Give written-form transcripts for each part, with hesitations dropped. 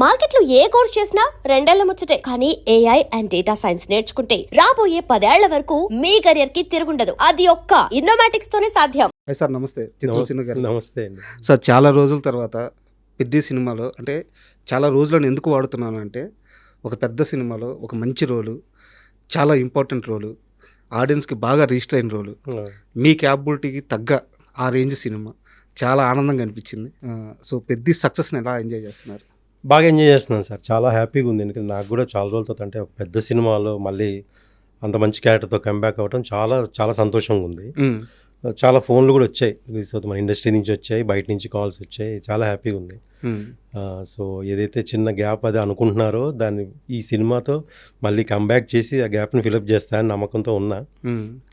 మార్కెట్లో ఏ కోర్స్ చేసినా రెండేళ్ల ముచ్చటే. కానీ ఏఐ అండ్ డేటా సైన్స్ నేర్చుకుంటే రాబోయే 10 ఏళ్ల వరకు మీ కెరియర్ కి తిరుగుండదు. అది ఒక్క ఇన్నోమాటిక్స్ తోనే సాధ్యం. సార్ నమస్తే. చిత్తూరు సినిమా గారు. నమస్తే అండి. సార్ చాలా రోజుల తర్వాత పెద్ద సినిమాలో అంటే చాలా రోజులను ఎందుకు వాడుతున్నాను అంటే ఒక పెద్ద సినిమాలో ఒక మంచి రోలు, చాలా ఇంపార్టెంట్ రోలు, ఆడియన్స్కి బాగా రిజిస్టర్ అయిన రోలు, మీ క్యాపబిలిటీకి తగ్గ ఆ రేంజ్ సినిమా చాలా ఆనందంగా అనిపించింది. సో పెద్ద సక్సెస్ని ఎలా ఎంజాయ్ చేస్తున్నారు? బాగా ఎంజాయ్ చేస్తున్నాను సార్. చాలా హ్యాపీగా ఉంది. ఎందుకంటే నాకు కూడా చాలా రోజులతో అంటే ఒక పెద్ద సినిమాలో మళ్ళీ అంత మంచి క్యారెక్టర్తో కంబ్యాక్ అవ్వడం చాలా చాలా సంతోషంగా ఉంది. చాలా ఫోన్లు కూడా వచ్చాయి, మన ఇండస్ట్రీ నుంచి వచ్చాయి, బయట నుంచి కాల్స్ వచ్చాయి. చాలా హ్యాపీగా ఉంది. సో ఏదైతే చిన్న గ్యాప్ అది అనుకుంటున్నారో దాన్ని ఈ సినిమాతో మళ్ళీ కంబ్యాక్ చేసి ఆ గ్యాప్ని ఫిలప్ చేస్తానని నమ్మకంతో ఉన్నా.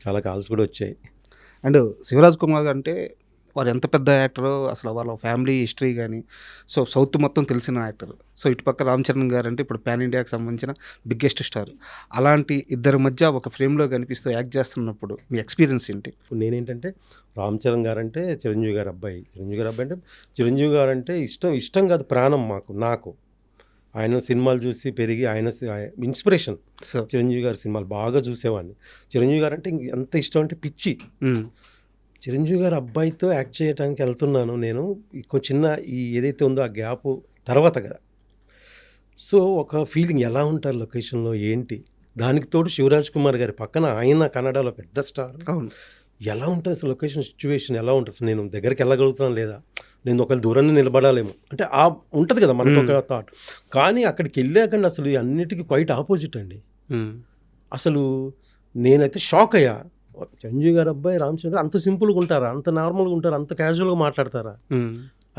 చాలా కాల్స్ కూడా వచ్చాయి. అండ్ శివరాజ్ కుమార్ అంటే వారు ఎంత పెద్ద యాక్టరో, అసలు వాళ్ళ ఫ్యామిలీ హిస్టరీ కానీ, సో సౌత్ మొత్తం తెలిసిన యాక్టర్. సో ఇటుపక్క రామ్ చరణ్ గారు అంటే ఇప్పుడు పాన్ ఇండియాకి సంబంధించిన బిగ్గెస్ట్ స్టార్. అలాంటి ఇద్దరి మధ్య ఒక ఫ్రేమ్లో కనిపిస్తూ యాక్ట్ చేస్తున్నప్పుడు మీ ఎక్స్పీరియన్స్ ఏంటి? నేనేంటంటే రామ్ చరణ్ గారు అంటే చిరంజీవి గారు అబ్బాయి. అంటే చిరంజీవి గారు అంటే ఇష్టం కాదు, ప్రాణం నాకు. ఆయన సినిమాలు చూసి పెరిగి ఆయన ఇన్స్పిరేషన్. చిరంజీవి గారి సినిమాలు బాగా చూసేవాడిని. చిరంజీవి గారు అంటే ఎంత ఇష్టం అంటే పిచ్చి. చిరంజీవి గారు అబ్బాయితో యాక్ట్ చేయడానికి వెళ్తున్నాను నేను. చిన్న ఏదైతే ఉందో ఆ గ్యాప్ తర్వాత కదా. సో ఒక ఫీలింగ్ ఎలా ఉంటారు లొకేషన్లో ఏంటి, దానికి తోడు శివరాజ్ కుమార్ గారి పక్కన ఆయన కన్నడలో పెద్ద స్టార్. అవును. ఎలా ఉంటుంది అసలు లొకేషన్ సిచ్యువేషన్ ఎలా ఉంటుంది అసలు, నేను దగ్గరికి వెళ్ళగలుగుతున్నాను లేదా, నేను ఒకవేళ దూరాన్ని నిలబడాలేమో అంటే ఆ ఉంటుంది కదా మనకు ఒక థాట్. కానీ అక్కడికి వెళ్ళాకండి అసలు అన్నిటికీ క్వైట్ ఆపోజిట్ అండి. అసలు నేనైతే షాక్ అయ్యా. చిరంజీవి గారు అబ్బాయి రామ్ చరణ్ అంత సింపుల్గా ఉంటారా, అంత నార్మల్గా ఉంటారా, అంత క్యాజువల్గా మాట్లాడతారా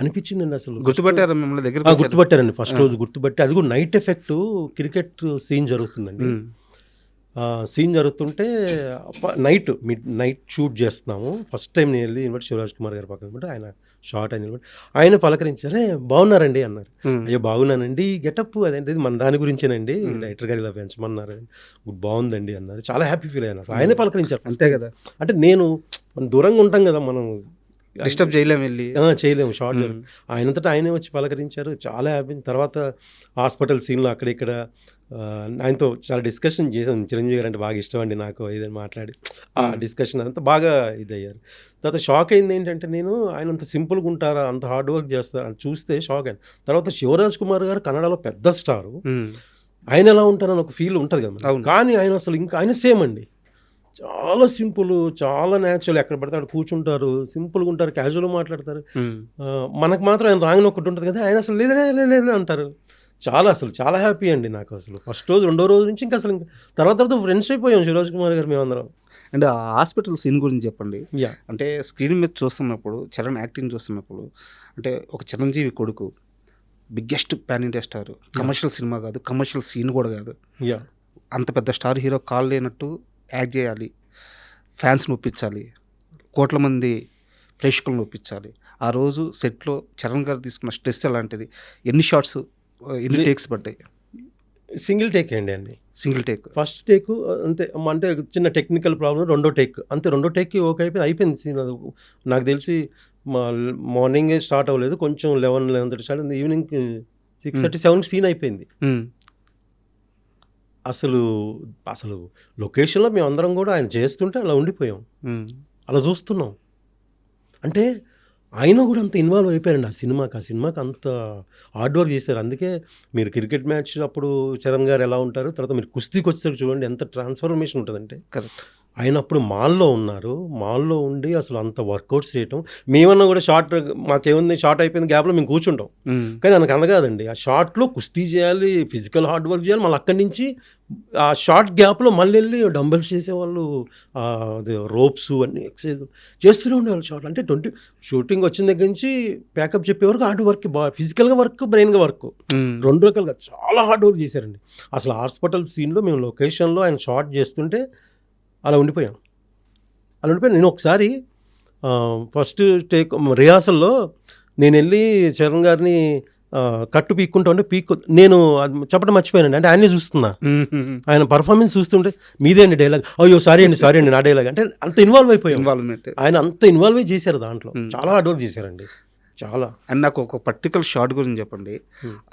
అనిపించిందండి. అసలు గుర్తుపట్టారా మిమ్మల్ని? దగ్గర గుర్తుపట్టారండి. ఫస్ట్ రోజు గుర్తుపట్టి, అది కూడా నైట్ ఎఫెక్ట్ క్రికెట్ సీన్ జరుగుతుందండి. సీన్ జరుగుతుంటే నైట్ షూట్ చేస్తున్నాము. ఫస్ట్ టైం నేను వెళ్ళి ఇన్వైట్ శివరాజ్ కుమార్ గారు పక్కన ఆయన షార్ట్ అని ఆయన పలకరించారే బాగున్నారండి అన్నారు. అయ్యో బాగున్నానండి, గెటప్ అదేంటి మన దాని గురించేనండి, డైరెక్టర్ గారు ఇలా పెంచమన్నారు, బాగుందండి అన్నారు. చాలా హ్యాపీ ఫీల్ అయ్యాను. అసలు ఆయనే పలకరించారు. అంతే కదా, అంటే మనం దూరంగా ఉంటాం కదా, మనం డిస్టర్బ్ చేయలేము, వెళ్ళి చేయలేము. షార్ట్ ఆయనంతటా ఆయనే వచ్చి పలకరించారు. చాలా హ్యాపీ. తర్వాత హాస్పిటల్ సీన్లో అక్కడిక్కడ ఆయనతో చాలా డిస్కషన్ చేశాను. చిరంజీవి గారు అంటే బాగా ఇష్టం అండి నాకు, ఏదైనా మాట్లాడి ఆ డిస్కషన్ అదంతా బాగా ఇదయ్యారు. తర్వాత షాక్ అయింది ఏంటంటే, నేను ఆయన అంత సింపుల్గా ఉంటారా, అంత హార్డ్ వర్క్ చేస్తారా అని చూస్తే షాక్ అయింది. తర్వాత శివరాజ్ కుమార్ గారు కన్నడలో పెద్ద స్టారు, ఆయన ఎలా ఉంటారని ఒక ఫీల్ ఉంటుంది కదా. కానీ ఆయన అసలు ఇంకా ఆయన సేమ్ అండి, చాలా సింపుల్, చాలా న్యాచురల్. ఎక్కడ పడితే అక్కడ కూర్చుంటారు, సింపుల్గా ఉంటారు, క్యాజువల్గా మాట్లాడతారు. మనకు మాత్రం ఆయన రాంగ్ ఒకటి ఉంటుంది కదా, ఆయన అసలు లేదు అంటారు. చాలా హ్యాపీ అండి నాకు. అసలు ఫస్ట్ రోజు రెండో రోజు నుంచి ఇంకా అసలు తర్వాత ఫ్రెండ్స్ అయిపోయాం శివరాజ్ కుమార్ గారు మేమందరం. అండ్ ఆ హాస్పిటల్ సీన్ గురించి చెప్పండి. అంటే స్క్రీన్ మీద చూస్తున్నప్పుడు, చరణ్ యాక్టింగ్ చూస్తున్నప్పుడు, అంటే ఒక చిరంజీవి కొడుకు, biggest pan India star, commercial cinema కాదు, కమర్షియల్ సీన్ కూడా కాదు, అంత పెద్ద స్టార్ హీరో కాల్ లేనట్టు యాక్ట్ చేయాలి, ఫ్యాన్స్ని ఒప్పించాలి, కోట్ల మంది ప్రేక్షకులను ఒప్పించాలి. ఆ రోజు సెట్లో చరణ్ గారు తీసుకున్న స్ట్రెస్ అలాంటిది. ఎన్ని షాట్స్, ఎన్ని టేక్స్ పడ్డాయి? సింగిల్ టేక్ అండి. Single take. ఫస్ట్ టేక్ అంతే, అంటే చిన్న టెక్నికల్ ప్రాబ్లం. రెండో టేక్ అంతే. రెండో టేక్కి ఓకే అయిపోయింది సీన్. నాకు తెలిసి మార్నింగే స్టార్ట్ అవ్వలేదు, కొంచెం 11:30 స్టార్ట్ అయింది, ఈవినింగ్ 6:37 సీన్ అయిపోయింది. అసలు లొకేషన్లో మేము అందరం కూడా ఆయన చేస్తుంటే అలా ఉండిపోయాం, అలా చూస్తున్నాం. అంటే ఆయన కూడా అంత ఇన్వాల్వ్ అయిపోయారండి ఆ సినిమాకి అంత హార్డ్ వర్క్ చేశారు. అందుకే మీరు క్రికెట్ మ్యాచ్ అప్పుడు చరణ్ గారు ఎలా ఉంటారు, తర్వాత మీరు కుస్తీకి వచ్చేసరికి చూడండి ఎంత ట్రాన్స్ఫర్మేషన్ ఉంటుందంటే. ఆయన అప్పుడు మాల్లో ఉన్నారు, మాల్లో ఉండి అసలు అంత వర్కౌట్స్ చేయటం. మేమన్నా కూడా మాకేముంది షార్ట్ అయిపోయింది గ్యాప్లో మేము కూర్చుంటాం. కానీ మనకు అందగాదండి, ఆ షార్ట్లో కుస్తీ చేయాలి, ఫిజికల్ హార్డ్ వర్క్ చేయాలి. మళ్ళీ అక్కడి నుంచి ఆ షార్ట్ గ్యాప్లో మళ్ళీ వెళ్ళి డంబెల్స్ చేసేవాళ్ళు, రోప్స్ అన్నీ ఎక్సర్సైజ్ చేస్తూనే ఉండేవాళ్ళు షార్ట్. అంటే షూటింగ్ వచ్చిన దగ్గర నుంచి ప్యాకప్ చెప్పే వరకు హార్డ్ వర్క్, ఫిజికల్గా వర్క్, బ్రెయిన్గా వర్క్, రెండు రకాలుగా చాలా హార్డ్ వర్క్ చేశారండి. అసలు హాస్పిటల్ సీన్లో మేము లొకేషన్లో ఆయన షార్ట్ చేస్తుంటే అలా ఉండిపోయాం. నేను ఒకసారి ఫస్ట్ టేక్ రిహార్సల్లో నేను వెళ్ళి చరణ్ గారిని కట్టు పీక్కుంటా ఉంటే నేను చెప్పడం మర్చిపోయానండి. అంటే ఆయనే చూస్తున్నా, ఆయన పర్ఫార్మెన్స్ చూస్తుంటే మీదే అండి డైలాగ్, అయ్యో సారీ అండి నా డైలాగ్ అంటే అంత ఇన్వాల్వ్ అయిపోయాం. ఆయన అంత ఇన్వాల్వ్ చేశారు దాంట్లో, చాలా హార్డ్ వర్క్ చేశారండి చాలా. అండ్ నాకు ఒక పర్టికులర్ షాట్ గురించి చెప్పండి.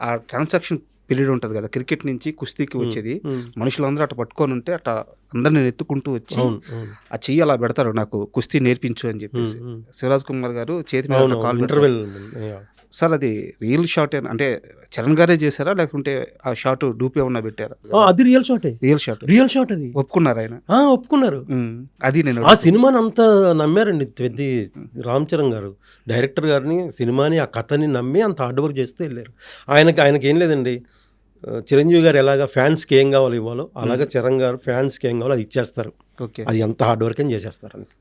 ఆ ట్రాన్సాక్షన్ పీరియడ్ ఉంటుంది కదా, క్రికెట్ నుంచి కుస్తీకి వచ్చేది, మనుషులందరూ అట్లా పట్టుకొని ఉంటే అట్లా అందరిని ఎత్తుకుంటూ వచ్చి ఆ చెయ్యి అలా పెడతారు, నాకు కుస్తీ నేర్పించు అని చెప్పేసి. శివరాజ్ కుమార్ గారు చేతి మీద కాల్ ఇంటర్వెల్. సార్ అది రియల్ షాట్ అంటే చరణ్ గారే చేశారా లేకుంటే ఆ షాట్ డూప్ ఏమన్నా పెట్టారా? అది రియల్ షాటే. రియల్ షాట్ అది. ఒప్పుకున్నారు ఆయన? ఒప్పుకున్నారు. అది నేను ఆ సినిమాని అంతా నమ్మారండి పెద్ద రామ్ చరణ్ గారు, డైరెక్టర్ గారిని, సినిమాని, ఆ కథని నమ్మి అంత హార్డ్ వర్క్ చేస్తూ వెళ్ళారు. ఆయనకి ఏం లేదండి, చిరంజీవి గారు ఎలాగా ఫ్యాన్స్కి ఏం కావాలో ఇవ్వాలో అలాగా చరణ్ గారు ఫ్యాన్స్కి ఏం కావాలో అది ఇచ్చేస్తారు. ఓకే, అది ఎంత హార్డ్ వర్క్ అని చేసేస్తారు అంతే.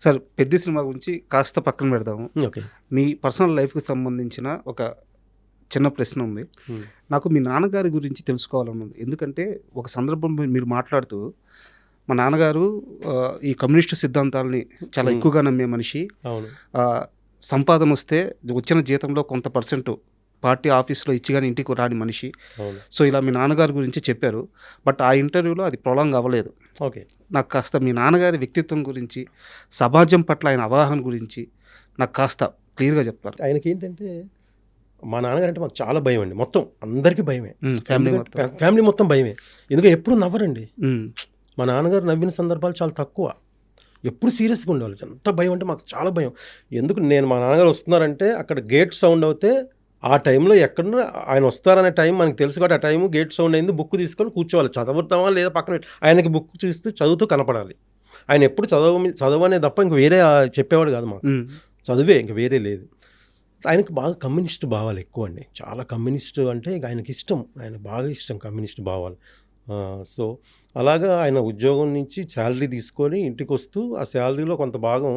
సార్ పెద్ద సినిమా గురించి కాస్త పక్కన పెడదాము. ఓకే, మీ పర్సనల్ లైఫ్కి సంబంధించిన ఒక చిన్న ప్రశ్న ఉంది. నాకు మీ నాన్నగారి గురించి తెలుసుకోవాలని ఉంది. ఎందుకంటే ఒక సందర్భం మీరు మాట్లాడుతూ మా నాన్నగారు ఈ కమ్యూనిస్టు సిద్ధాంతాలని చాలా ఎక్కువగా నమ్మే మనిషి, సంపాదన వస్తే వచ్చిన జీతంలో కొంత పర్సెంట్ పార్టీ ఆఫీస్లో ఇచ్చి కానీ ఇంటికి రాని మనిషి. సో ఇలా మీ నాన్నగారి గురించి చెప్పారు. బట్ ఆ ఇంటర్వ్యూలో అది ప్రొలాంగ్ అవ్వలేదు. ఓకే, నాకు కాస్త మీ నాన్నగారి వ్యక్తిత్వం గురించి, సమాజం పట్ల ఆయన అవగాహన గురించి నాకు కాస్త క్లియర్గా చెప్తారు. ఆయనకి ఏంటంటే మా నాన్నగారు అంటే మాకు చాలా భయం అండి. మొత్తం అందరికీ భయమే, ఫ్యామిలీ మొత్తం భయమే. ఎందుకంటే ఎప్పుడు నవ్వరండి. మా నాన్నగారు నవ్విన సందర్భాలు చాలా తక్కువ. ఎప్పుడు సీరియస్గా ఉండేవాళ్ళు. ఎంత భయం అంటే మాకు చాలా భయం. ఎందుకు మా నాన్నగారు వస్తున్నారంటే అక్కడ గేట్ సౌండ్ అవుతే ఆ టైంలో ఎక్కడన్నా ఆయన వస్తారనే టైం మనకు తెలుసు కాబట్టి ఆ టైం గేట్ సౌండ్ అయింది, బుక్ తీసుకొని కూర్చోవాలి. చదువుతామా లేదా పక్కన ఆయనకి బుక్ చూస్తూ చదువుతూ కనపడాలి. ఆయన ఎప్పుడు చదవనే తప్ప ఇంక వేరే చెప్పేవాడు కాదు మాకు. చదువే, ఇంక వేరే లేదు. ఆయనకు బాగా కమ్యూనిస్ట్ భావాలు ఎక్కువ అండి. చాలా కమ్యూనిస్ట్ అంటే ఆయనకి ఇష్టం, ఆయన బాగా ఇష్టం కమ్యూనిస్ట్ భావాలు. సో అలాగా ఆయన ఉద్యోగం నుంచి శాలరీ తీసుకొని ఇంటికి వస్తూ ఆ శాలరీలో కొంత భాగం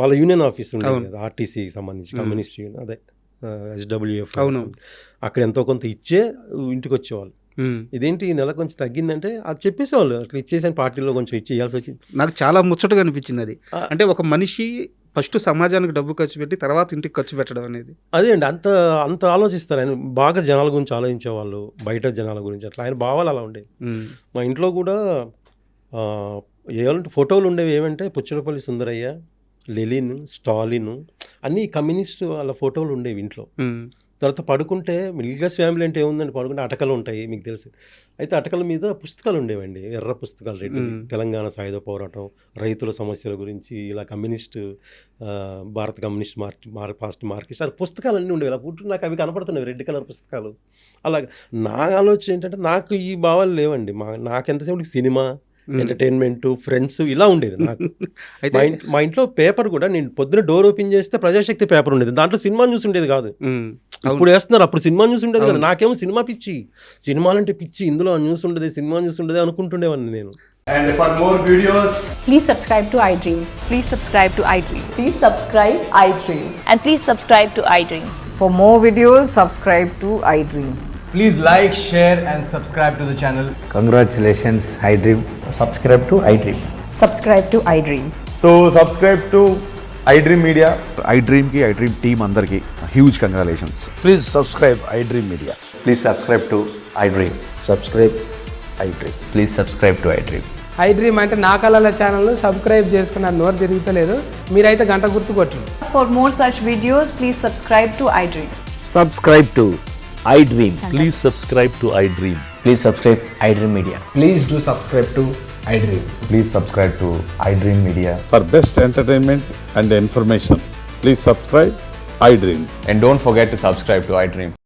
వాళ్ళ యూనియన్ ఆఫీస్ ఉండేది కదా, ఆర్టీసీకి సంబంధించి కమ్యూనిస్ట్ యూనియన్, అదే SWF, అక్కడ ఎంతో కొంత ఇచ్చే ఇంటికి వచ్చేవాళ్ళు. ఇదేంటి ఈ నెల కొంచెం తగ్గిందంటే అది చెప్పేసేవాళ్ళు, అట్లా ఇచ్చేసాను పార్టీలో కొంచెం ఇచ్చేయాల్సి వచ్చింది. నాకు చాలా ముచ్చటగా అనిపించింది అది. అంటే ఒక మనిషి ఫస్ట్ సమాజానికి డబ్బు ఖర్చు పెట్టి తర్వాత ఇంటికి ఖర్చు పెట్టడం అనేది. అదే అండి, అంత ఆలోచిస్తారు ఆయన. బాగా జనాల గురించి ఆలోచించేవాళ్ళు, బయట జనాల గురించి. అట్లా ఆయన భావాలు అలా ఉండేవి. మా ఇంట్లో కూడా ఏమంటే ఫోటోలు ఉండేవి. ఏమంటే పుచ్చలపల్లి సుందరయ్య, లెనిన్, స్టాలిన్ అన్నీ కమ్యూనిస్ట్ వాళ్ళ ఫోటోలు ఉండేవి ఇంట్లో. తర్వాత పడుకుంటే మిడిల్ క్లాస్ ఫ్యామిలీ అంటే ఏముందండి, పడుకుంటే అటకలు ఉంటాయి మీకు తెలుసు. అయితే అటకల మీద పుస్తకాలు ఉండేవండి, ఎర్ర పుస్తకాలు, రెడ్డి తెలంగాణ సాయుధ పోరాటం, రైతుల సమస్యల గురించి, ఇలా కమ్యూనిస్ట్, భారత కమ్యూనిస్ట్ పార్టీ మార్కిస్ట్ అలా పుస్తకాలు అన్నీ ఉండేవి. అలా పుట్టు నాకు అవి కనపడుతున్నాయి, రెడ్ కలర్ పుస్తకాలు. అలాగే నా ఆలోచన ఏంటంటే నాకు ఈ భావాలు లేవండి. నాకెంతసేపు సినిమా, ఎంటర్టైన్మెంట్, ఫ్రెండ్స్ ఇలా ఉండేది నాకు. అయితే మా ఇంట్లో పేపర్ కూడా నేను పొద్దున డోర్ ఓపెన్ చేస్తే ప్రజాశక్తి పేపర్ ఉండేది, దాంట్లో సినిమా న్యూస్ ఉండేది కాదు. ఇప్పుడు వేస్తున్నారు, అప్పుడు సినిమా న్యూస్ ఉండేది కదా. నాకేమో సినిమా పిచ్చి, సినిమాలంటే పిచ్చి, ఇందులో న్యూస్ ఉండదు, సినిమా న్యూస్ ఉండదు అనుకుంటుండేవాడిని నేను. And for more videos, please subscribe to iDream. Please subscribe to iDream. Please subscribe iDream. And please subscribe to iDream. For more videos, subscribe to iDream. please like, share and subscribe to the channel. Congratulations, iDream. Subscribe to iDream. Subscribe to iDream. So subscribe to iDream Media. iDream ki iDream team andarki huge congratulations. Please subscribe iDream Media. Please subscribe to iDream. Subscribe iDream. Please subscribe to iDream. iDream అంటే నా కళల channel subscribe చేసుకున్న నోరు తిరుగుతలేదు, మీరైతే గంట గుర్తు కొట్టండి. For more such videos, please subscribe to iDream. Subscribe to iDream. Please subscribe to iDream. Please subscribe iDream Media. Please do subscribe to iDream. Please subscribe to iDream Media. For best entertainment and information, please subscribe iDream. And don't forget to subscribe to iDream.